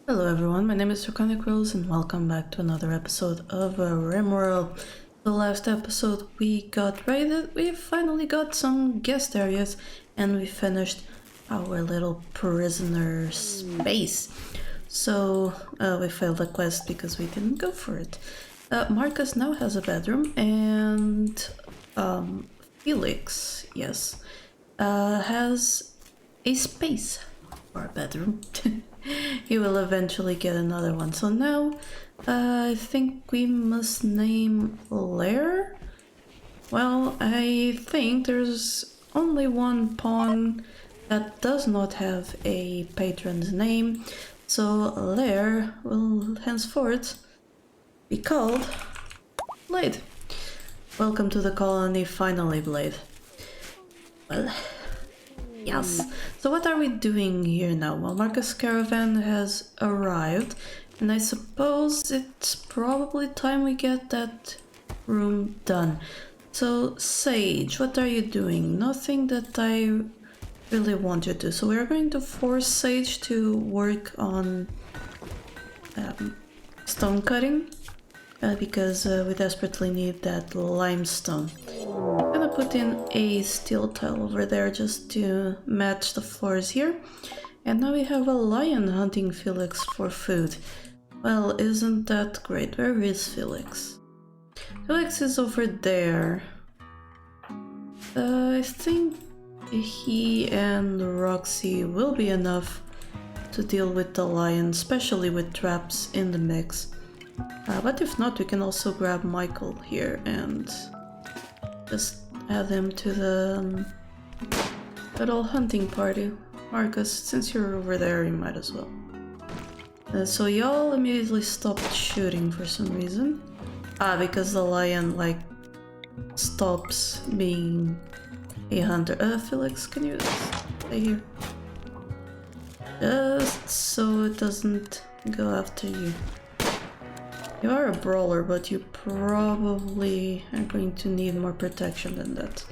Hello everyone, my name is Draconicrose and welcome back to another episode of Rimworld. The last episode we got raided, we finally got some guest areas and we finished our little prisoner space. So we failed the quest because we didn't go for it. Marcus now has a bedroom and Felix, yes, has a space for a bedroom. He will eventually get another one. So now I think we must name Lair. Well, I think there's only one pawn that does not have a patron's name, so Lair will henceforth be called Blade. Welcome to the colony, finally, Blade. Well, yes. So what are we doing here now? Well, Marcus' caravan has arrived, and I suppose it's probably time we get that room done. So, Sage, what are you doing? Nothing that I really want you to. So we're going to force Sage to work on stone cutting, because we desperately need that limestone. I'm gonna put in a steel tile over there just to match the floors here. And now we have a lion hunting Felix for food. Well, isn't that great? Where is Felix? Felix is over there. I think he and Roxy will be enough to deal with the lion, especially with traps in the mix. But if not, we can also grab Michael here and just add him to the little hunting party. Marcus, since you're over there, you might as well. So y'all immediately stopped shooting for some reason. Because the lion, like, stops being a hunter. Felix, can you stay here? Just so it doesn't go after you. You are a brawler, but you probably are going to need more protection than that.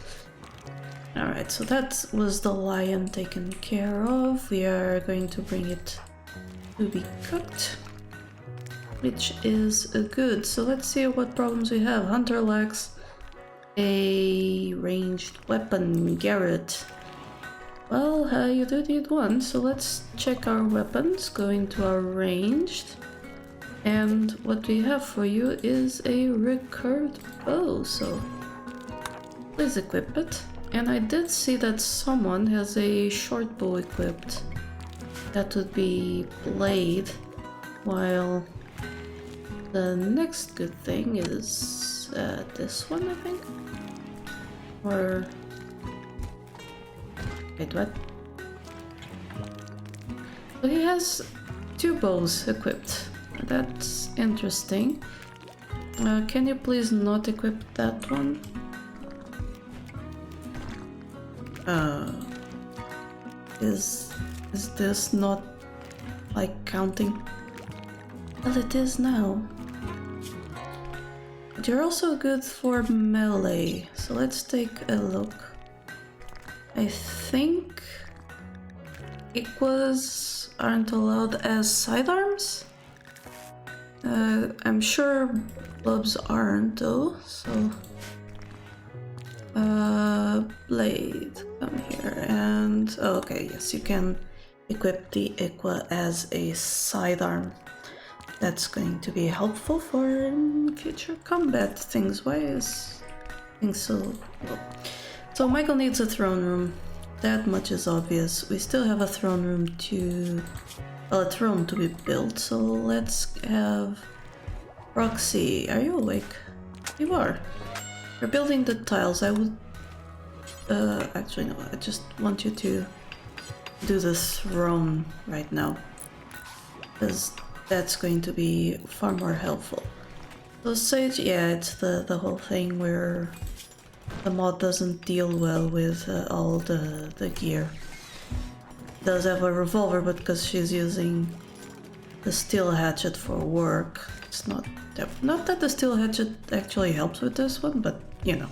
Alright, so that was the lion taken care of. We are going to bring it to be cooked, which is good. So let's see what problems we have. Hunter lacks a ranged weapon. Garrett. Well, you do need one, so let's check our weapons. Go into our ranged. And what we have for you is a recurved bow, so please equip it. And I did see that someone has a short bow equipped. That would be Blade, while the next good thing is this one, I think? Or... wait, what? So he has two bows equipped. That's interesting. Can you please not equip that one? Is this not, like, counting? Well, it is now. But you're also good for melee, so let's take a look. I think Equas aren't allowed as sidearms? I'm sure clubs aren't though, so... Blade, come here and... oh, okay, yes, you can equip the Equa as a sidearm. That's going to be helpful for future combat things. Why is things so low? So Michael needs a throne room. That much is obvious. We still have a throne room to... well, a throne to be built, so let's have... Roxy, are you awake? You are. You're building the tiles. I would... actually no, I just want you to do the throne right now, because that's going to be far more helpful. So Sage, yeah, it's the whole thing where the mod doesn't deal well with all the gear. Does have a revolver, but because she's using the steel hatchet for work, it's not that the steel hatchet actually helps with this one, but you know.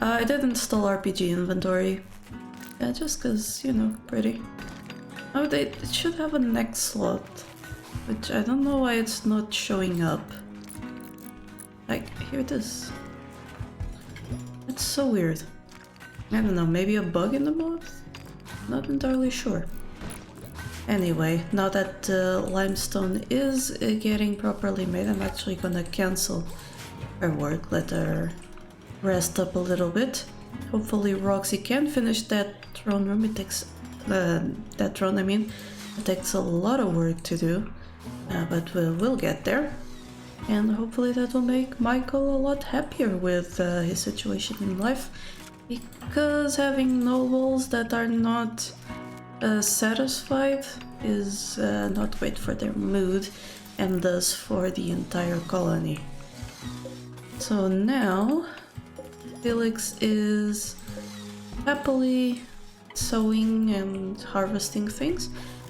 I did install RPG inventory, just because, you know, pretty. Oh, it should have a next slot. which I don't know why it's not showing up. Like, here it is. That's so weird. I don't know, maybe a bug in the mod? Not entirely sure. Anyway, now that the limestone is getting properly made, I'm actually gonna cancel her work, let her rest up a little bit. Hopefully Roxy can finish that throne room. It takes... that throne, I mean. It takes a lot of work to do, but we'll get there. And hopefully that will make Michael a lot happier with his situation in life. Because having nobles that are not satisfied is not great for their mood, and thus for the entire colony. So now Felix is happily sowing and harvesting things,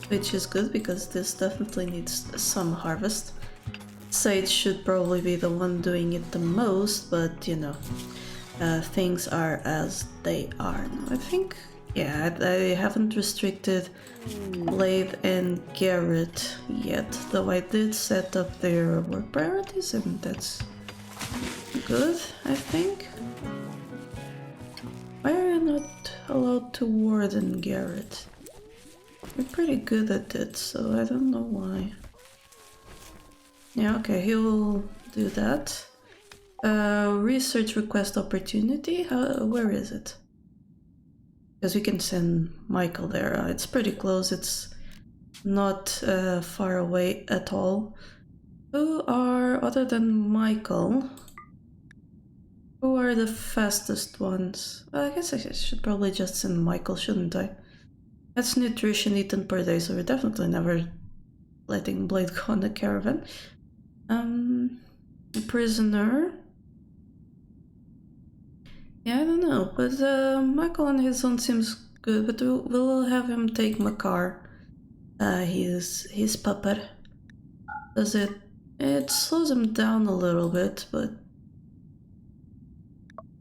which is good because this definitely needs some harvest. Sage should probably be the one doing it the most, but you know, things are as they are now. I think, yeah, I haven't restricted Blade and Garrett yet, though I did set up their work priorities, and that's good, I think. Why are you not allowed to warden Garrett? You're pretty good at it, so I don't know why. Yeah, okay, he'll do that. Research request opportunity? Where is it? Because we can send Michael there. It's pretty close, it's not far away at all. Who are, other than Michael, who are the fastest ones? Well, I guess I should probably just send Michael, shouldn't I? That's nutrition eaten per day, so we're definitely never letting Blade go on a caravan. Prisoner. Yeah, I don't know, but Michael on his own seems good, but we'll have him take Makar. His puppet. Does it slows him down a little bit, but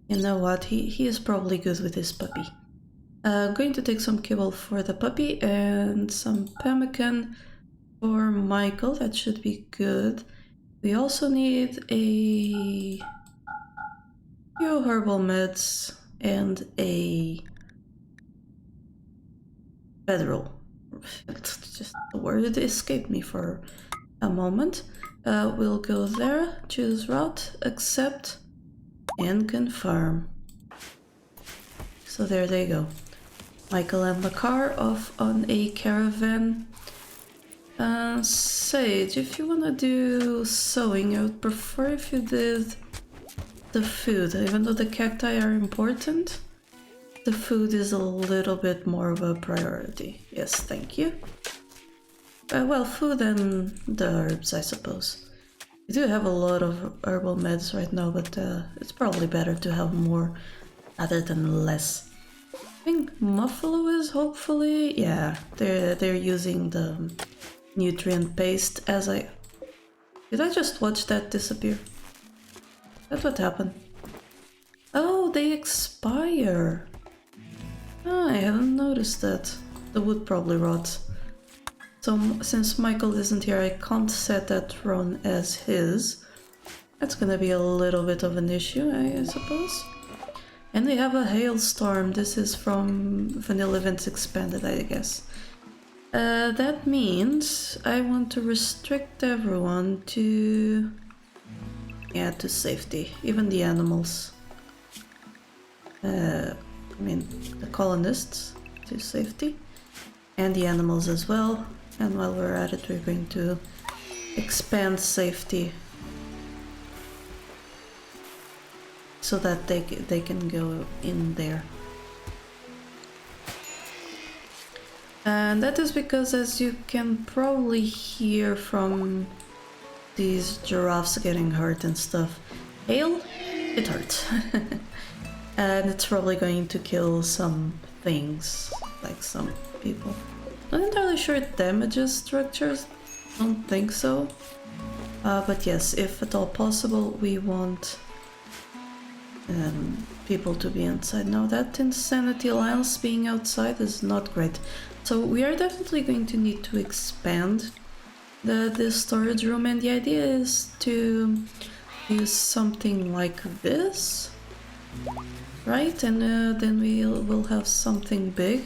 you know what, he is probably good with his puppy. Going to take some kibble for the puppy and some pemmican for Michael, that should be good. We also need a few herbal meds and a bedroll. Just the word escaped me for a moment. We'll go there, choose route, accept, and confirm. So there they go. Michael and Makar off on a caravan. Sage, if you wanna do sewing, I would prefer if you did the food. Even though the cacti are important, the food is a little bit more of a priority. Yes, thank you. Well, food and the herbs, I suppose. We do have a lot of herbal meds right now, but it's probably better to have more rather than less. I think Muffalo is hopefully... yeah, they're using the nutrient paste as I... Did I just watch that disappear? That's what happened. Oh, they expire. Oh, I haven't noticed that. The wood probably rots. So since Michael isn't here, I can't set that throne as his. That's gonna be a little bit of an issue, I suppose. And they have a hailstorm. This is from Vanilla Events Expanded, I guess. That means I want to restrict everyone to... yeah, to safety. Even the animals. I mean, the colonists to safety. And the animals as well. And while we're at it, we're going to expand safety. So that they can go in there. And that is because, as you can probably hear from these giraffes getting hurt and stuff, hail, it hurts. And it's probably going to kill some things, like some people. Not entirely sure it damages structures, don't think so. But yes, if at all possible, we want people to be inside. Now that Insanity Alliance being outside is not great. So we are definitely going to need to expand this storage room, and the idea is to use something like this, right? And then we'll have something big.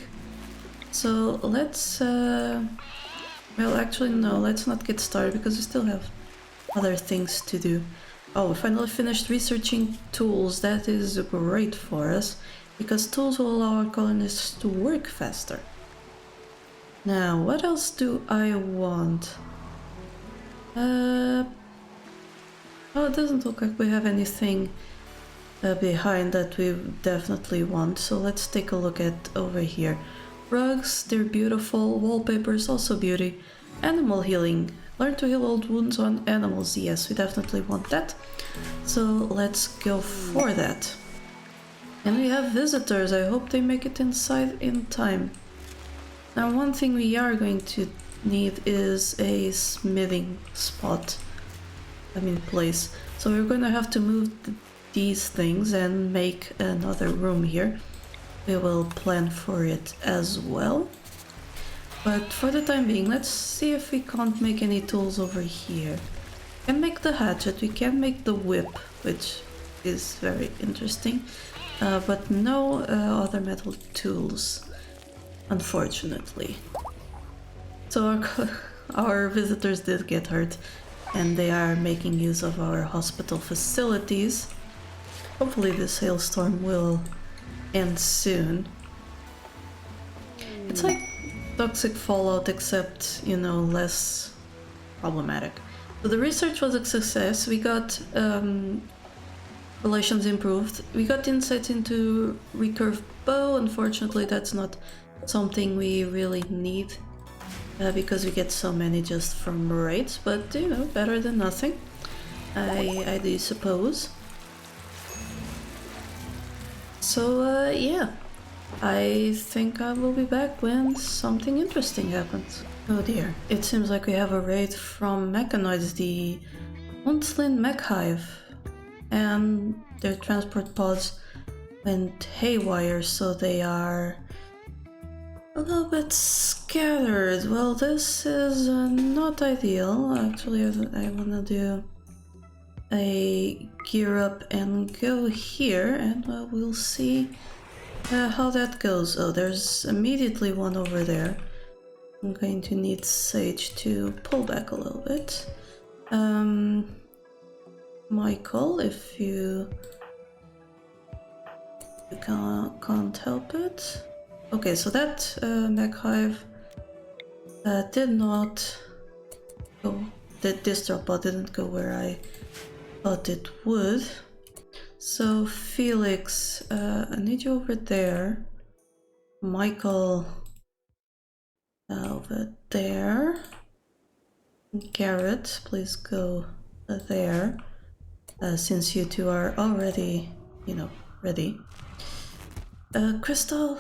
So let's well, actually no, let's not get started because we still have other things to do. Oh, we finally finished researching tools. That is great for us because tools will allow our colonists to work faster. Now, what else do I want? Oh, it doesn't look like we have anything behind that we definitely want, so let's take a look at over here. Rugs, they're beautiful. Wallpapers, also beauty. Animal healing. Learn to heal old wounds on animals. Yes, we definitely want that. So let's go for that. And we have visitors. I hope they make it inside in time. Now, one thing we are going to need is a smithing spot. Place. So we're going to have to move these things and make another room here. We will plan for it as well. But for the time being, let's see if we can't make any tools over here. We can make the hatchet, we can make the whip, which is very interesting. But no other metal tools, unfortunately. So our visitors did get hurt, and they are making use of our hospital facilities. Hopefully this hailstorm will end soon. It's like toxic fallout, except, you know, less problematic. So the research was a success. We got relations improved. We got insights into recurve bow. Unfortunately, that's not something we really need because we get so many just from raids, but you know, better than nothing, I do suppose. So yeah, I think I will be back when something interesting happens. Oh dear, it seems like we have a raid from Mechanoids, the Onslin Mech Hive, and their transport pods went haywire, so they are a little bit scattered. Well, this is not ideal. Actually, I wanna do a gear up and go here, and we'll see how that goes. Oh, there's immediately one over there. I'm going to need Sage to pull back a little bit. Michael, if you can't help it. Okay, so that mech hive did not go. This drop pod didn't go where I thought it would. So Felix, I need you over there. Michael, over there. Garrett, please go there. Since you two are already, you know, ready. Crystal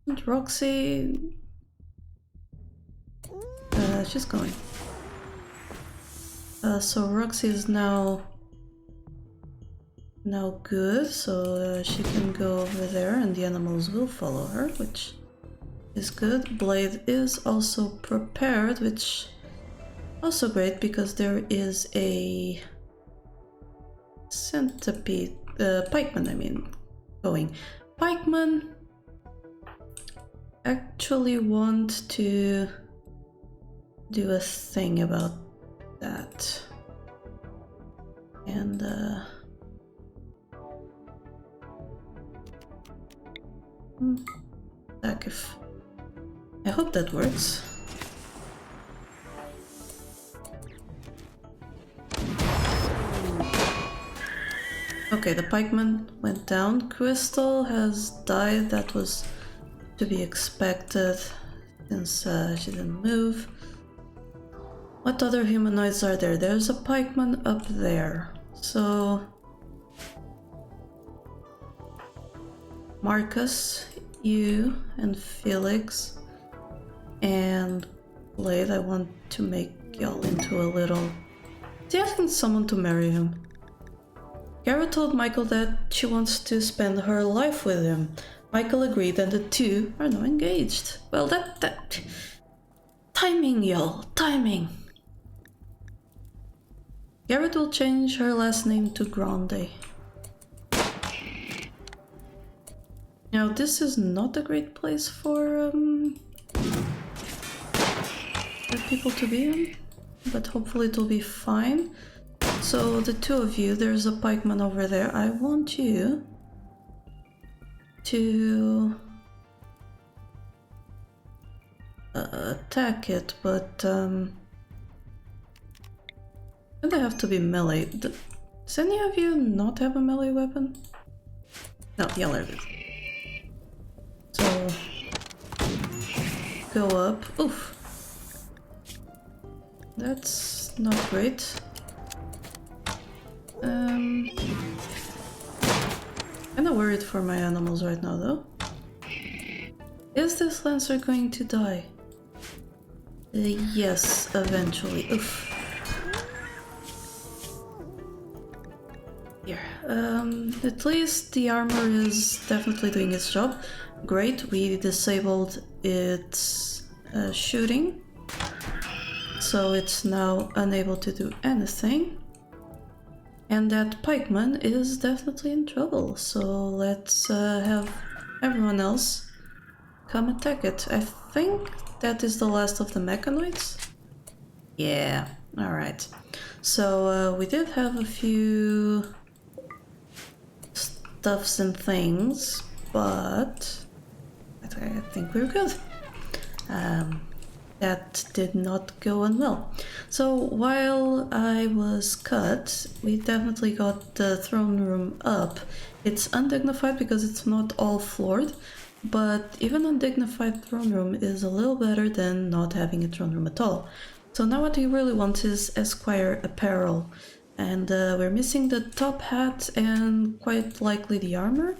and Roxy. She's going. So Roxy is now good, so she can go over there and the animals will follow her, which is good. Blade is also prepared, which also great because there is a centipede, pikeman, I mean, going. Pikeman actually want to do a thing about that. And back if I hope that works. Okay, the pikeman went down. Crystal has died. That was to be expected since she didn't move. What other humanoids are there? There's a pikeman up there. So Marcus, you and Felix and Blade, I want to make y'all into a little... Is he asking someone to marry him? Garrett told Michael that she wants to spend her life with him. Michael agreed and the two are now engaged. Well, that... Timing, y'all, timing. Garrett will change her last name to Grande. Now, this is not a great place for people to be in, but hopefully it'll be fine. So the two of you, there's a pikeman over there. I want you to attack it, but gonna have to be melee. Does any of you not have a melee weapon? No, y'all are good. So go up. Oof. That's not great. Kinda worried for my animals right now though. Is this Lancer going to die? Yes, eventually. Oof. Here. At least the armor is definitely doing its job. Great, we disabled its shooting. So it's now unable to do anything. And that pikeman is definitely in trouble. So let's have everyone else come attack it. I think that is the last of the Mechanoids. Yeah, alright. So we did have a few stuffs and things, but I think we're good. That did not go on well. So while I was cut, we definitely got the throne room up. It's undignified because it's not all floored, but even undignified throne room is a little better than not having a throne room at all. So now what we really want is Esquire apparel, and we're missing the top hat and quite likely the armor,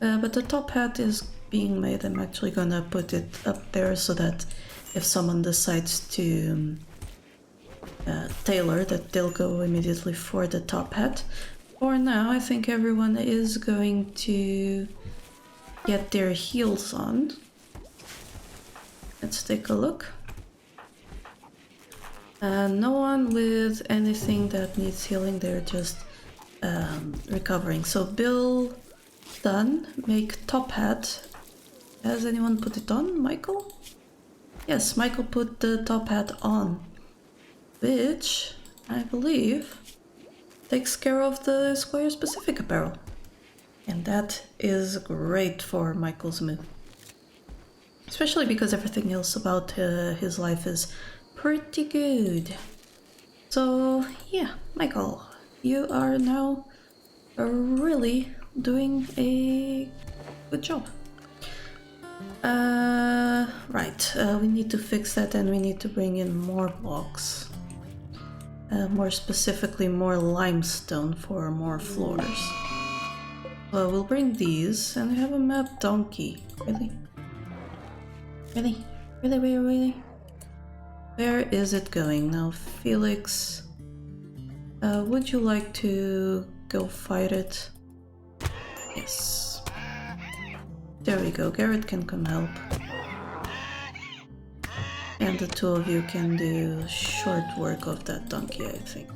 but the top hat is being made. I'm actually gonna put it up there so that if someone decides to tailor, that they'll go immediately for the top hat. For now, I think everyone is going to get their heels on. Let's take a look. No one with anything that needs healing, they're just recovering. So Bill, done. Make top hat. Has anyone put it on? Michael? Yes, Michael put the top hat on, which I believe takes care of the Esquire specific apparel. And that is great for Michael's mood. Especially because everything else about his life is pretty good. So yeah, Michael, you are now really doing a good job. Right, we need to fix that and we need to bring in more blocks. More specifically, more limestone for more floors. We'll bring these and have a map donkey. Really? Really? Really, really, really? Where is it going now? Felix, would you like to go fight it? Yes. There we go, Garrett can come help. And the two of you can do short work of that donkey, I think.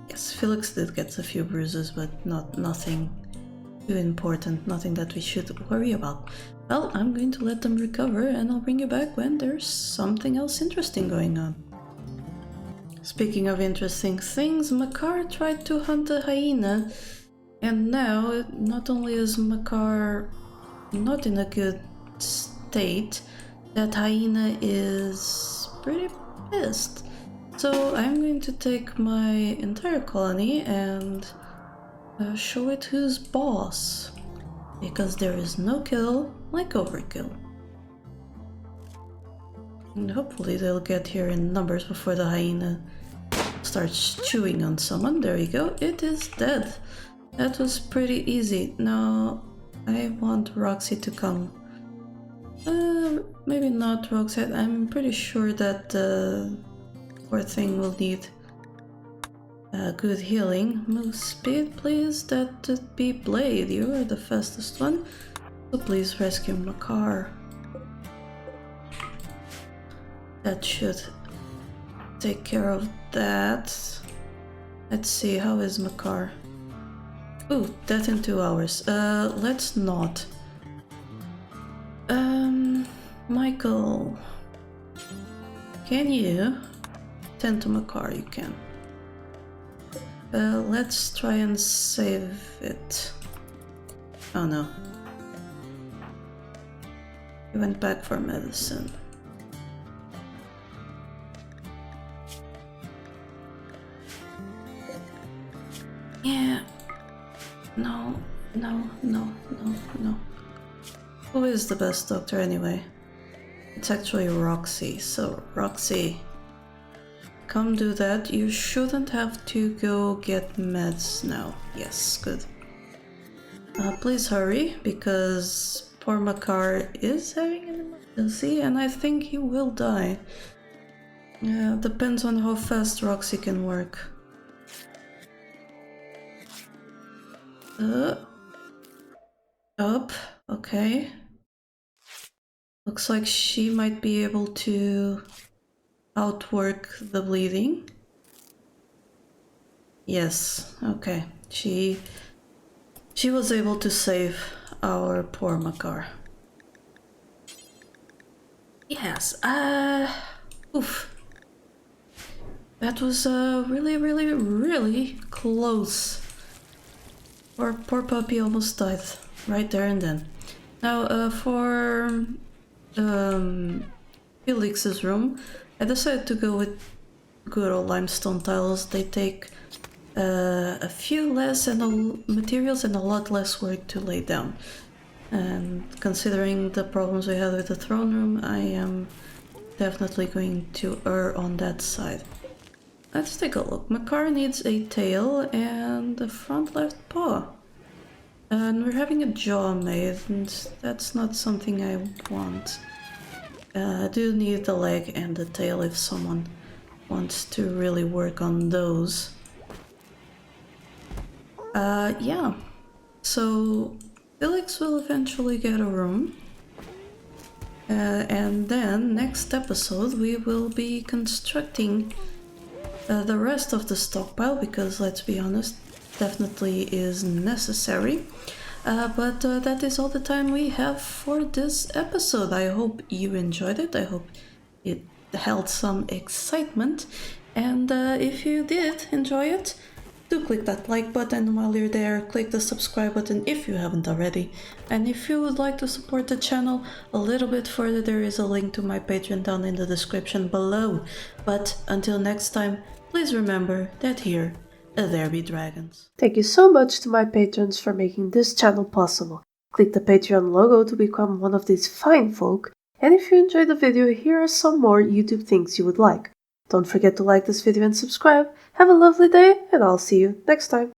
Yes, Felix did get a few bruises, but nothing too important, nothing that we should worry about. Well, I'm going to let them recover and I'll bring you back when there's something else interesting going on. Speaking of interesting things, Makar tried to hunt a hyena, and now not only is Makar not in a good state, that hyena is pretty pissed. So I'm going to take my entire colony and show it who's boss. Because there is no kill like overkill. And hopefully they'll get here in numbers before the hyena starts chewing on someone. There we go, it is dead. That was pretty easy. Now I want Roxy to come. Maybe not Roxette. I'm pretty sure that the poor thing will need good healing. Move speed, please. That would be Blade. You are the fastest one. So please rescue Makar. That should take care of that. Let's see, how is Makar? Ooh, death in 2 hours. Let's not. Michael, can you tend to Makar? You can. Let's try and save it. Oh no. He went back for medicine. Yeah. No. Who is the best doctor anyway? It's actually Roxy. So, Roxy, come do that. You shouldn't have to go get meds now. Yes, good. Please hurry, because poor Makar is having an emergency, and I think he will die. Depends on how fast Roxy can work. Up, okay. Looks like she might be able to outwork the bleeding. Yes, okay. She was able to save our poor Makar. Yes, oof. That was really close. Poor puppy almost died right there and then. Now, for Felix's room, I decided to go with good old limestone tiles. They take a few less materials and a lot less work to lay down. And considering the problems we had with the throne room, I am definitely going to err on that side. Let's take a look. Makar needs a tail and a front left paw. And we're having a jaw made, and that's not something I want. I do need the leg and the tail if someone wants to really work on those. Yeah. So Felix will eventually get a room. And then next episode we will be constructing the rest of the stockpile, because let's be honest, definitely is necessary. But that is all the time we have for this episode. I hope you enjoyed it. I hope it held some excitement. And if you did enjoy it, do click that like button while you're there. Click the subscribe button if you haven't already. And if you would like to support the channel a little bit further, there is a link to my Patreon down in the description below. But until next time, please remember that here, there be dragons. Thank you so much to my patrons for making this channel possible. Click the Patreon logo to become one of these fine folk. And if you enjoyed the video, here are some more YouTube things you would like. Don't forget to like this video and subscribe. Have a lovely day, and I'll see you next time.